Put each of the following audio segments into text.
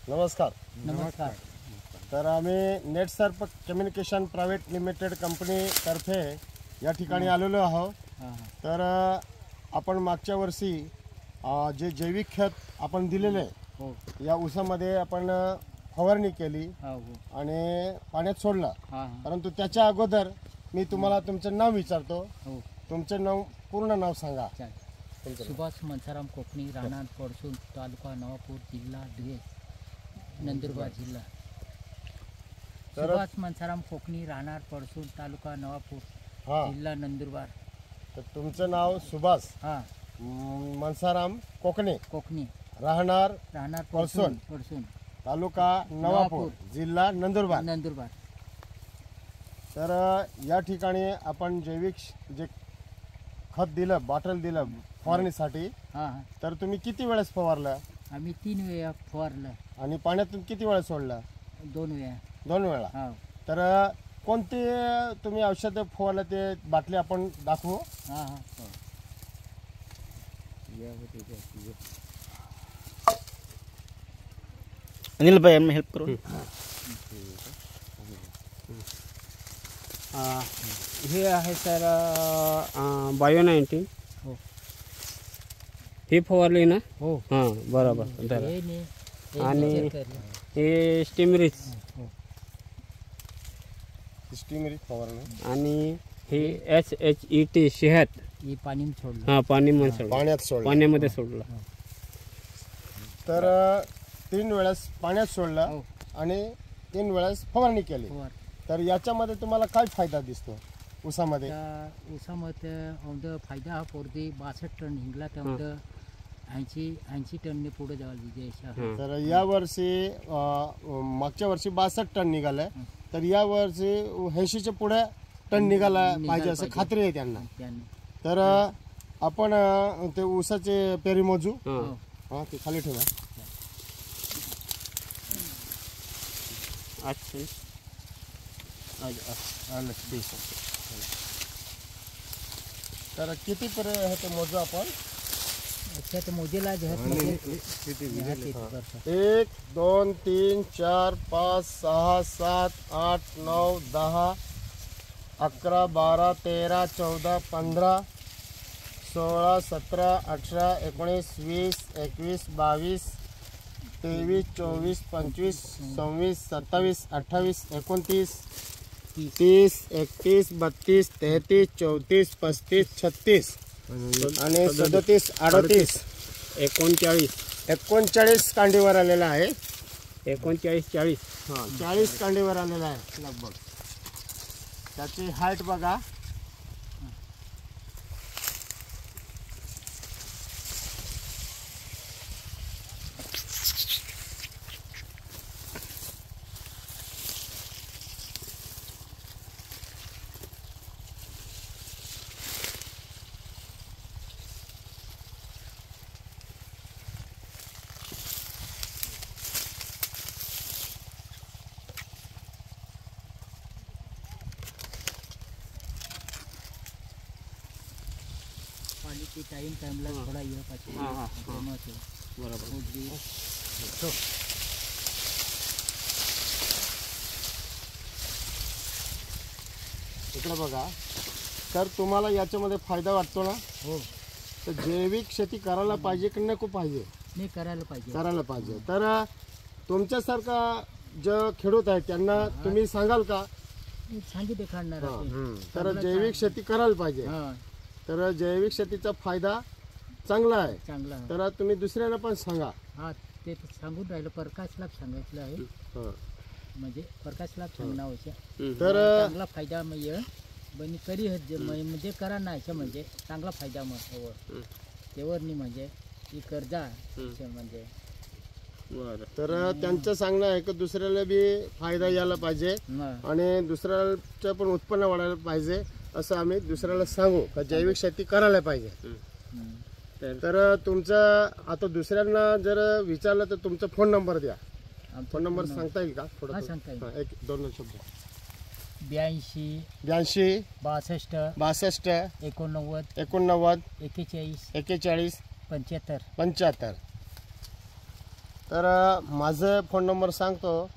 नमस्कार. नमस्कार. तर आम्ही नेटसर्प कम्युनिकेशन प्रायव्हेट लिमिटेड कंपनी तर्फे या ठिकाणी आलेलो आहोत. तर आपण मागच्या वर्षी जे जैविक खत आपण दिलेले या ऊसामध्ये आपण फवारणी केली आणि पाण्यात सोडला. परंतु त्याच्या अगोदर मी तुम्हाला तुमचं नाव विचारतो. तुमचं नाव पूर्ण नाव सांगा. सुभाष मनसाराम कोकणी, राहणार पडसून, तालुका नवापूर, जिल्हा धुळे, नंदुरबार जिल्हा. सुभाष मनसाराम कोकणी, राहणार पडसून, तालुका नवापूर, जिल्हा नंदुरबार. तर तुमचं नाव सुभाष मनसाराम कोकणी, राहणार पडसून, तालुका नवापूर, जिल्हा नंदुरबार. तर या ठिकाणी आपण जैविक जे खत दिलं, बॉटल दिलं फवारणीसाठी, तर तुम्ही किती वेळेस फवारलं? आम्ही 3 वेळा फवारलं. आणि पाण्यातून किती वेळा सोडलं? 2 वेळा. 2 वेळा. तर कोणते तुम्ही औषध फवारलं ते बाटली आपण दाखवू. अनिल भाई आम्ही हेल्प करू. हे आहे सर बायो 19. ही फवारली ना? हो. हां बरोबर. आणि हे स्टिमरिच फवारणी. आणि हे SHET शहद हे पाणी सोडलं. हां पाण्यामध्ये सोडलं. तर 3 वेळेस पाण्यात सोडलं आणि 3 वेळेस फवारणी केली. तर याच्यामध्ये तुम्हाला काय फायदा दिसतो ऊसामध्ये? ऊसामध्ये फायदा हा पोरती 62 टन हिंगला, त्यामध्ये 80 टनने पुढे जावं. तर या वर्षी मागच्या वर्षी 62 टन निघालं. तर या वर्षी 80च्या पुढे टन निघाला पाहिजे असं खात्री आहे त्यांना. तर आपण ते ऊसाचे पेरी मोजू. ते खाली ठेवा. तर किती पर्यंत ते मोजू आपण? मोजेला 1 2 3 4 5 6 7 8 9 10 11 12 13 14 15 16 17 18 19 20 21 22 23 24 25 26 27 28 29 30 31 32 33 34 35 36 आणि 37 38 39 कांडीवर आलेला आहे. 39 40 कांडीवर आलेला आहे लगभग. त्याची हाईट बघा. टाइमला थोडा ये पाहिजे. बरोबर. इकडे बघा. तर तुम्हाला याच्यामध्ये फायदा वाटतो ना? हो. तर जैविक शेती करायला पाहिजे की नको पाहिजे? नाही, करायला पाहिजे. तर तुमच्यासारखा जो खेडूत आहे त्यांना तुम्ही सांगाल का? सांगितले काढणार. तर जैविक शेती करायला पाहिजे. तर जैविक शेतीचा फायदा चांगला आहे. तर तुम्ही दुसऱ्यांना पण सांगा. ते सांगून राहिलं. प्रकाश लाभ सांगितलं आहे. म्हणजे प्रकाश लाभ सांगणं आवश्यक. तर चांगला फायदा म्हणजे करी म्हणजे करा नाही म्हणजे चांगला फायदा मग तेवर नाही म्हणजे ही कर्जा म्हणजे. तर त्यांचं सांगणं आहे की दुसऱ्याला बी फायदा यायला पाहिजे आणि दुसऱ्याचं पण उत्पन्न वाढायला पाहिजे असं आम्ही दुसऱ्याला सांगू का जैविक शेती करायला पाहिजे. तर तुमचं आता दुसऱ्यांना जर विचारलं तर तुमचा फोन नंबर द्या. फोन नंबर सांगता येईल का? थोडं 1-2 शब्द. 82 62 62 62 89 89 41 41 75 75. तर माझं फोन नंबर सांगतो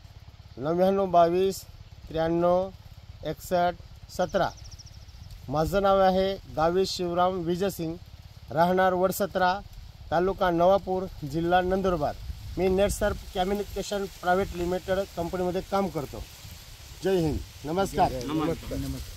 9922 93 61 17. माझं नाव आहे गावी शिवराम विजयसिंग, राहणार वडसत्रा, तालुका नवापूर, जिल्हा नंदुरबार. मी नेटसर्प कम्युनिकेशन प्रायव्हेट लिमिटेड कंपनीमध्ये काम करतो. जय हिंद. नमस्कार. नमस्कार.